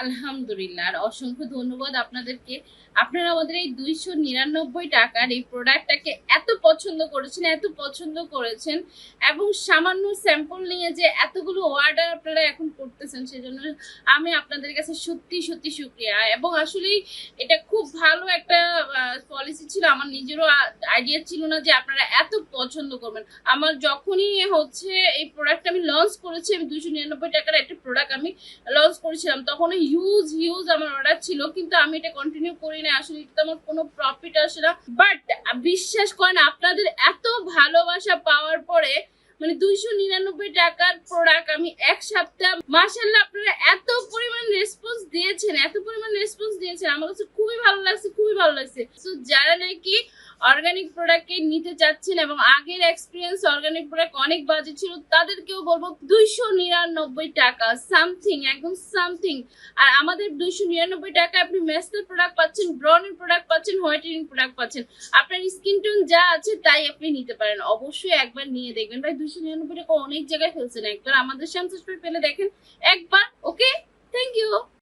আলহামদুলিল্লাহ। আর অসংখ্য ধন্যবাদ আপনাদেরকে। আপনারা আমাদের এই 299 টাকার এই প্রোডাক্টটাকে এত পছন্দ করেছেন, এত পছন্দ করেছেন, এবং সামান্য স্যাম্পল নিয়ে যে এতগুলো অর্ডার আপনারা এখন করতেছেন, সেজন্য আমি আপনাদের কাছে সত্যি সত্যি শুকরিয়া। এবং আসলেই এটা খুব ভালো একটা পলিসি ছিল। আমার নিজেরও আইডিয়া ছিল না যে আপনারা এত পছন্দ করবেন। আমার যখনই হচ্ছে এই প্রোডাক্ট আমি লঞ্চ করেছি, আমি 299 টাকার একটা প্রোডাক্ট আমি লঞ্চ করেছিলাম, তখন হিউজ হিউজ আমার অর্ডার ছিল, কিন্তু আমি এটা কন্টিনিউ করি না। আসলে এটা আমার কোনো প্রফিট আসে না। বাট বিশ্বাস করেন, আপনাদের এত ভালোবাসা পাওয়ার পরে মানে 299 টাকার প্রোডাক্ট আমি এক সপ্তাহ, মাশাআল্লাহ আপনারা এত পরিমাণ রেসপন্স দিয়েছেন, এত পরিমাণ রেসপন্স দিয়েছেন, আমার কাছে খুবই ভালো লাগছে, খুবই ভালো লাগছে। তো যারা নাকি অর্গানিক প্রোডাক্ট নিতে চাচ্ছেন এবং আগের এক্সপিরিয়েন্স অর্গানিক প্রোডাক্ট অনেক বাজে ছিল, তাদেরকেও বলবো 299 টাকা সামথিং, একদম সামথিং। আর আমাদের 299 টাকা আপনি মেস্টার প্রোডাক্ট পাচ্ছেন, ব্রনের প্রোডাক্ট পাচ্ছেন, হোয়াইটেনিং প্রোডাক্ট পাচ্ছেন। আপনার স্কিন টোন যা আছে তাই আপনি নিতে পারেন। অবশ্যই একবার নিয়ে দেখবেন ভাই। 299 টাকা অনেক জায়গায় ফেলছেন, একবার আমাদের শামসুস পেলে দেখেন একবার। ওকে, থ্যাংক ইউ।